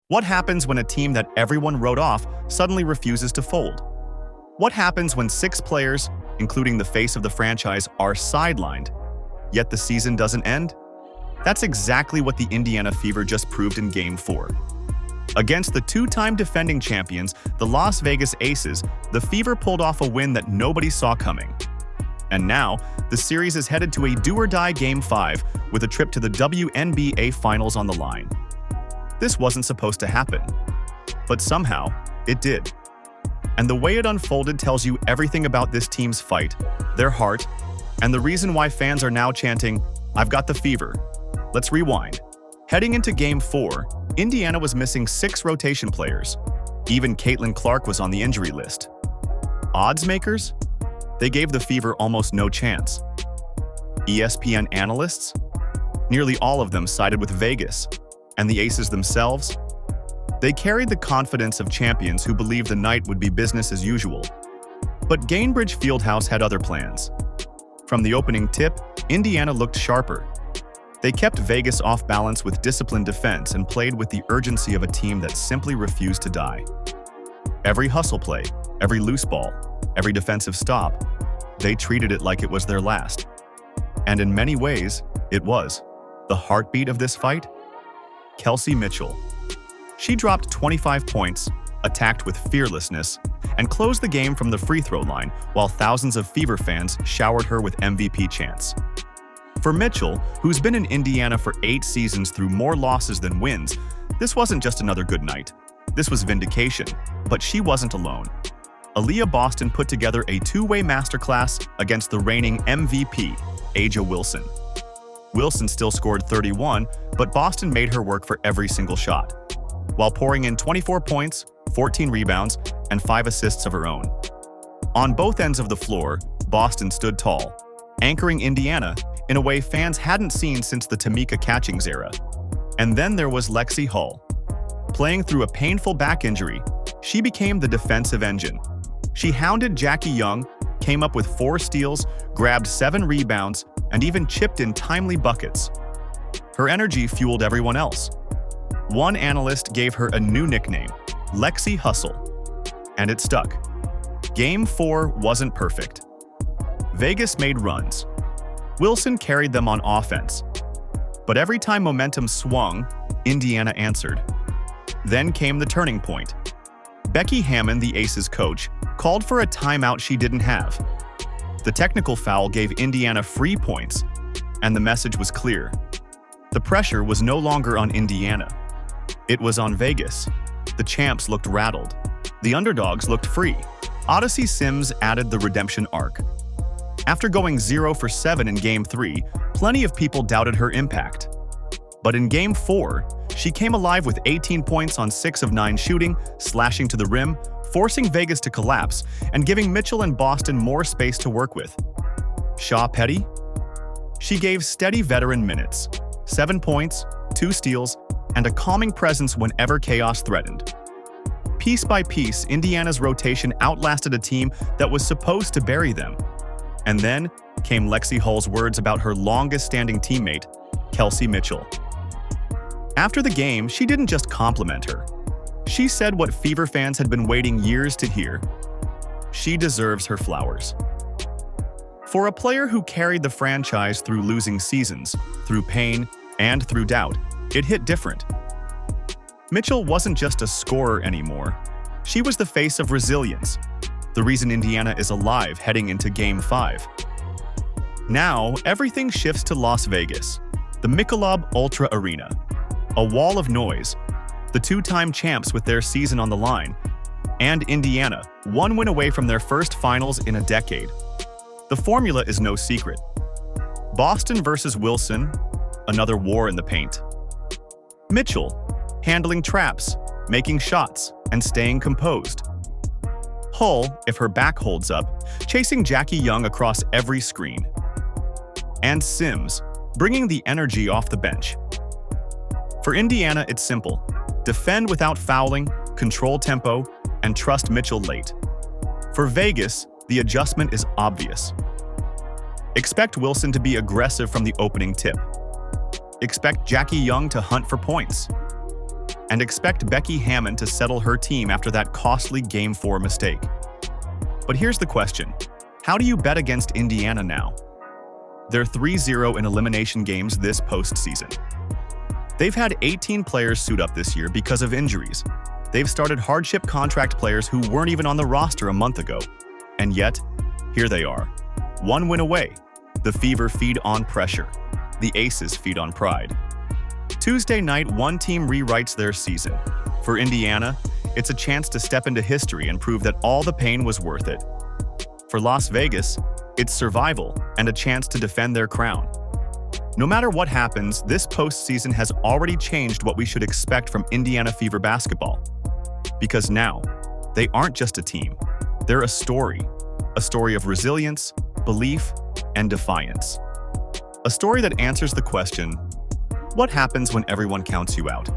What happens when a team that everyone wrote off suddenly refuses to fold? What happens when 6 players, including the face of the franchise, are sidelined, yet the season doesn't end? That's exactly what the Indiana Fever just proved in Game 4. Against the 2-time defending champions, the Las Vegas Aces, the Fever pulled off a win that nobody saw coming. And now, the series is headed to a do-or-die Game 5 with a trip to the WNBA Finals on the line. This wasn't supposed to happen, but somehow, it did. And the way it unfolded tells you everything about this team's fight, their heart, and the reason why fans are now chanting, "I've got the fever." Let's rewind. Heading into Game 4, Indiana was missing 6 rotation players. Even Caitlin Clark was on the injury list. Odds makers? They gave the Fever almost no chance. ESPN analysts? Nearly all of them sided with Vegas. And the Aces themselves? They carried the confidence of champions who believed the night would be business as usual. But Gainbridge Fieldhouse had other plans. From the opening tip, Indiana looked sharper. They kept Vegas off balance with disciplined defense and played with the urgency of a team that simply refused to die. Every hustle play, every loose ball, every defensive stop, they treated it like it was their last. And in many ways, it was. The heartbeat of this fight? Kelsey Mitchell. She dropped 25 points, attacked with fearlessness, and closed the game from the free throw line while thousands of Fever fans showered her with MVP chants. For Mitchell, who's been in Indiana for 8 seasons through more losses than wins, this wasn't just another good night. This was vindication, but she wasn't alone. Aaliyah Boston put together a 2-way masterclass against the reigning MVP, A'ja Wilson. Wilson still scored 31, but Boston made her work for every single shot, while pouring in 24 points, 14 rebounds, and 5 assists of her own. On both ends of the floor, Boston stood tall, anchoring Indiana in a way fans hadn't seen since the Tamika Catchings era. And then there was Lexi Hull. Playing through a painful back injury, she became the defensive engine. She hounded Jackie Young, came up with 4 steals, grabbed 7 rebounds, and even chipped in timely buckets. Her energy fueled everyone else. One analyst gave her a new nickname, Lexi Hustle, and it stuck. Game 4 wasn't perfect. Vegas made runs. Wilson carried them on offense. But every time momentum swung, Indiana answered. Then came the turning point. Becky Hammon, the Aces coach, called for a timeout she didn't have. The technical foul gave Indiana free points, and the message was clear. The pressure was no longer on Indiana. It was on Vegas. The champs looked rattled. The underdogs looked free. Odyssey Sims added the redemption arc. After going 0 for 7 in Game 3, plenty of people doubted her impact. But in Game 4, she came alive with 18 points on 6 of 9 shooting, slashing to the rim, forcing Vegas to collapse, and giving Mitchell and Boston more space to work with. Sha Petty? She gave steady veteran minutes, 7 points, 2 steals, and a calming presence whenever chaos threatened. Piece by piece, Indiana's rotation outlasted a team that was supposed to bury them. And then came Lexi Hull's words about her longest-standing teammate, Kelsey Mitchell. After the game, she didn't just compliment her. She said what Fever fans had been waiting years to hear. She deserves her flowers. For a player who carried the franchise through losing seasons, through pain, and through doubt, it hit different. Mitchell wasn't just a scorer anymore. She was the face of resilience, the reason Indiana is alive heading into Game 5. Now, everything shifts to Las Vegas, the Michelob Ultra Arena. A wall of noise, the 2-time champs with their season on the line, and Indiana, 1 win away from their first finals in a decade. The formula is no secret. Boston versus Wilson, another war in the paint. Mitchell, handling traps, making shots, and staying composed. Hull, if her back holds up, chasing Jackie Young across every screen. And Sims, bringing the energy off the bench. For Indiana, it's simple. Defend without fouling, control tempo, and trust Mitchell late. For Vegas, the adjustment is obvious. Expect Wilson to be aggressive from the opening tip. Expect Jackie Young to hunt for points. and expect Becky Hammon to settle her team after that costly Game 4 mistake. But here's the question. How do you bet against Indiana now? They're 3-0 in elimination games this postseason. They've had 18 players suit up this year because of injuries. They've started hardship contract players who weren't even on the roster a month ago. And yet, here they are. One win away. The Fever feed on pressure. The Aces feed on pride. Tuesday night, one team rewrites their season. For Indiana, it's a chance to step into history and prove that all the pain was worth it. For Las Vegas, it's survival and a chance to defend their crown. No matter what happens, this postseason has already changed what we should expect from Indiana Fever basketball. Because now, they aren't just a team. They're a story of resilience, belief, and defiance. A story that answers the question, what happens when everyone counts you out?